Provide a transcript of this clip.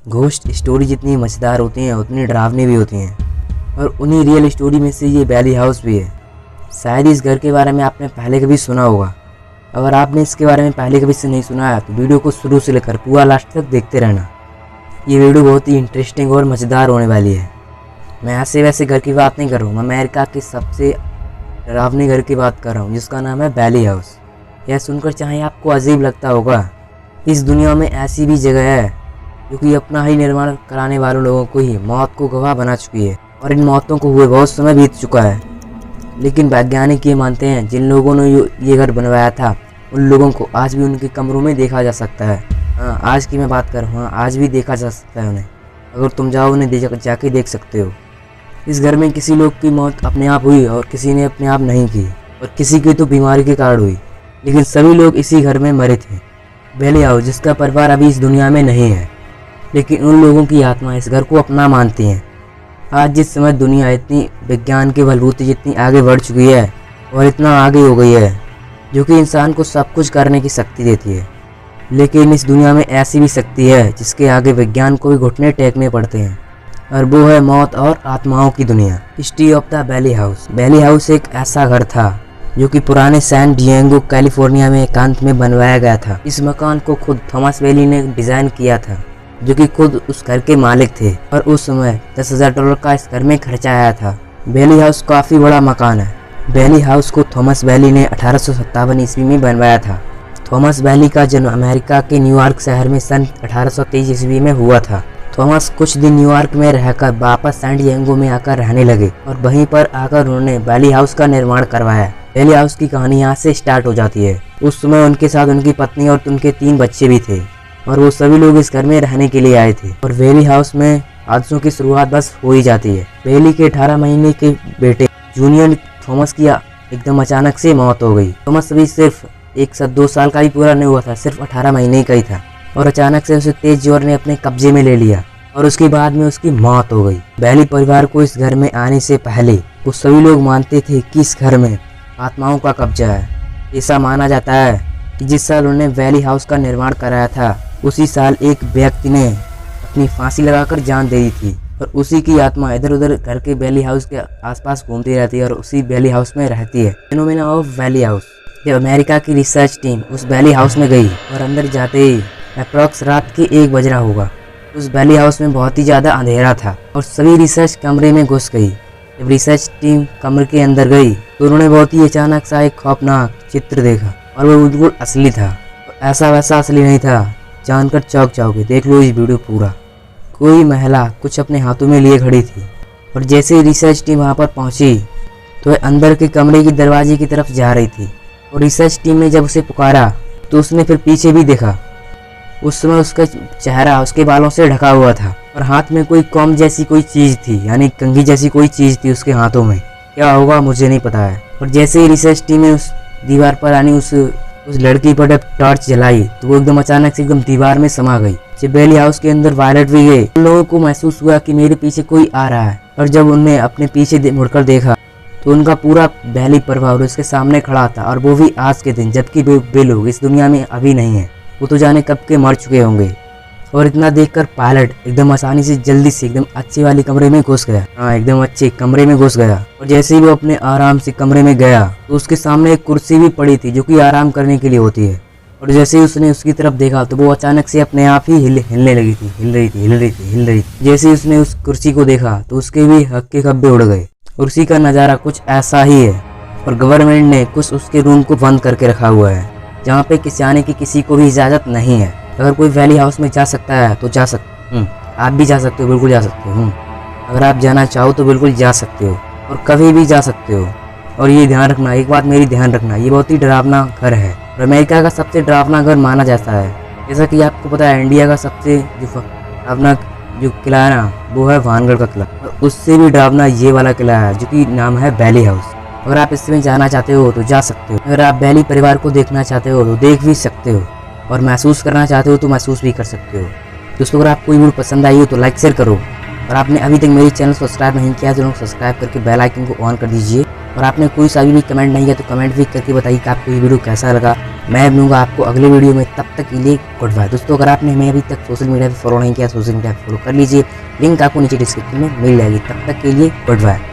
Ghost story जितनी मज़ेदार होती हैं उतनी डरावनी भी होती हैं, और उन्हीं रियल स्टोरी में से ये वैली हाउस भी है। शायद इस घर के बारे में आपने पहले कभी सुना होगा। अगर आपने इसके बारे में पहले कभी से नहीं सुना है तो वीडियो को शुरू से लेकर पूरा लास्ट तक देखते रहना। ये वीडियो बहुत ही इंटरेस्टिंग और मज़ेदार होने वाली है। मैं ऐसे वैसे घर की बात नहीं कर रहा हूँ, मैं अमेरिका के सबसे डरावने घर की बात कर रहा हूँ जिसका नाम है वैली हाउस। यह सुनकर चाहे आपको अजीब लगता होगा, इस दुनिया में ऐसी भी जगह है जो कि अपना ही निर्माण कराने वालों लोगों को ही मौत को गवाह बना चुकी है, और इन मौतों को हुए बहुत समय बीत चुका है। लेकिन वैज्ञानिक ये मानते हैं जिन लोगों ने ये घर बनवाया था उन लोगों को आज भी उनके कमरों में देखा जा सकता है। हाँ, आज की मैं बात कर रहा हूँ, आज भी देखा जा सकता है उन्हें। अगर तुम जाओ उन्हें जाके देख सकते हो। इस घर में किसी लोग की मौत अपने आप हुई और किसी ने अपने आप नहीं की, और किसी की तो बीमारी के कारण हुई, लेकिन सभी लोग इसी घर में मरे थे। वैली हाउस जिसका परिवार अभी इस दुनिया में नहीं है, लेकिन उन लोगों की आत्मा इस घर को अपना मानती हैं। आज जिस समय दुनिया इतनी विज्ञान के बलबूते जितनी आगे बढ़ चुकी है और इतना आगे हो गई है जो कि इंसान को सब कुछ करने की शक्ति देती है, लेकिन इस दुनिया में ऐसी भी शक्ति है जिसके आगे विज्ञान को भी घुटने टेकने पड़ते हैं, और वो है मौत और आत्माओं की दुनिया। History of the valley house. Valley house एक ऐसा घर था जो कि पुराने सैन डिएगो कैलिफोर्निया में एकांत में बनवाया गया था। इस मकान को खुद थॉमस वैली ने डिज़ाइन किया था, जो कि खुद उस घर के मालिक थे, और उस समय $10,000 का इस घर में खर्चा आया था। वैली हाउस काफ़ी बड़ा मकान है। वैली हाउस को थॉमस वैली ने 1857 ईस्वी में बनवाया था। थॉमस वैली का जन्म अमेरिका के न्यूयॉर्क शहर में सन 1823 ईस्वी में हुआ था। थॉमस कुछ दिन न्यूयॉर्क में रहकर वापस सैन डिएगो में आकर रहने लगे, और वहीं पर आकर उन्होंने वैली हाउस का निर्माण करवाया। वैली हाउस की कहानी यहाँ से स्टार्ट हो जाती है। उस समय उनके साथ उनकी पत्नी और उनके 3 बच्चे भी थे, और वो सभी लोग इस घर में रहने के लिए आए थे। और वैली हाउस में हादसों की शुरुआत बस हो ही जाती है। वैली के 18 महीने के बेटे जूनियर थॉमस की एकदम अचानक से मौत हो गई। थॉमस अभी सिर्फ 2 साल का ही पूरा नहीं हुआ था, सिर्फ 18 महीने का ही था, और अचानक से उसे तेज जोर ने अपने कब्जे में ले लिया, और उसके बाद में उसकी मौत हो गई। वैली परिवार को इस घर में आने से पहले वो सभी लोग मानते थे कि इस घर में आत्माओं का कब्जा है। ऐसा माना जाता है कि जिस साल उन्होंने वैली हाउस का निर्माण कराया था उसी साल एक व्यक्ति ने अपनी फांसी लगाकर जान दे दी थी, और उसी की आत्मा इधर उधर घर के वैली हाउस के आसपास घूमती रहती है और उसी वैली हाउस में रहती है। Phenomena of valley house. जब अमेरिका की रिसर्च टीम उस वैली हाउस में गई और अंदर जाते ही अप्रॉक्स रात के 1 बज रहा होगा, उस वैली हाउस में बहुत ही ज़्यादा अंधेरा था, और सभी रिसर्च कमरे में घुस गई। जब रिसर्च टीम कमरे के अंदर गई तो उन्होंने बहुत ही अचानक सा एक खौफनाक चित्र देखा, और वो बिल्कुल असली था। ऐसा वैसा असली नहीं था, जानकर चौंक जाओगे। देख लो इस वीडियो पूरा। कोई महिला कुछ अपने हाथों में लिए खड़ी थी, और जैसे ही रिसर्च टीम वहाँ पर पहुँची तो वह अंदर के कमरे के दरवाजे की तरफ जा रही थी, और रिसर्च टीम ने जब उसे पुकारा तो उसने फिर पीछे भी देखा। उस समय उसका चेहरा उसके बालों से ढका हुआ था, और हाथ में कोई कॉम जैसी कोई चीज़ थी, यानी कंघी जैसी कोई चीज़ थी उसके हाथों में। क्या होगा मुझे नहीं पता है। और जैसे ही रिसर्च टीम ने उस दीवार पर यानी उस लड़की पर टॉर्च जलाई तो वो एकदम अचानक से एकदम दीवार में समा गई। जब वैली हाउस के अंदर वायलेट भी गए, उन लोगों को महसूस हुआ कि मेरे पीछे कोई आ रहा है, और जब उनने अपने पीछे मुड़कर देखा तो उनका पूरा वैली परिवार उसके सामने खड़ा था, और वो भी आज के दिन, जबकि वे लोग इस दुनिया में अभी नहीं है। वो तो जाने कब के मर चुके होंगे। और इतना देखकर पायलट एकदम आसानी से जल्दी से एकदम अच्छे वाले कमरे में घुस गया। हाँ, एकदम अच्छे कमरे में घुस गया, और जैसे ही वो अपने आराम से कमरे में गया तो उसके सामने एक कुर्सी भी पड़ी थी जो कि आराम करने के लिए होती है। और जैसे ही उसने उसकी तरफ देखा तो वो अचानक से अपने आप ही हिलने लगी थी, हिल रही थी। जैसे ही उसने उस कुर्सी को देखा तो उसके भी हक्के खब्बे उड़ गए। कुर्सी का नज़ारा कुछ ऐसा ही है, और गवर्नमेंट ने कुछ उसके रूम को बंद करके रखा हुआ है, जहाँ पे जाने की किसी को भी इजाज़त नहीं है। अगर कोई वैली हाउस में जा सकता है तो जा सकते, आप भी जा सकते हो, बिल्कुल जा सकते हो। अगर आप जाना चाहो तो बिल्कुल जा सकते हो, और कभी भी जा सकते हो। और ये ध्यान रखना, एक बात मेरी ध्यान रखना, ये बहुत ही डरावना घर है, और अमेरिका का सबसे डरावना घर माना जाता है। जैसा कि आपको पता है इंडिया का सबसे डरावना जो किला है ना, वो है भानगढ़ का किला, और उससे भी डरावना ये वाला किला है जो कि नाम है वैली हाउस। अगर आप इसमें जाना चाहते हो तो जा सकते हो। अगर आप वैली परिवार को देखना चाहते हो तो देख भी सकते हो, और महसूस करना चाहते हो तो महसूस भी कर सकते हो। दोस्तों, अगर आपको ये वीडियो पसंद आई हो तो लाइक शेयर करो, और आपने अभी तक मेरे चैनल सब्सक्राइब नहीं किया तो सब्सक्राइब करके बेल आइकन को ऑन कर दीजिए, और आपने कोई सा भी कमेंट नहीं किया तो कमेंट भी करके बताइए कि आपको ये वीडियो कैसा लगा। मैं मिलूंगा आपको अगले वीडियो में, तब तक के लिए गुड बाय। दोस्तों अगर आपने हमें अभी तक सोशल मीडिया पर फॉलो नहीं किया, सोशल मीडिया पर फॉलो कर लीजिए, लिंक आपको नीचे डिस्क्रिप्शन में मिल जाएगी। तब तक के लिए गुड बाय।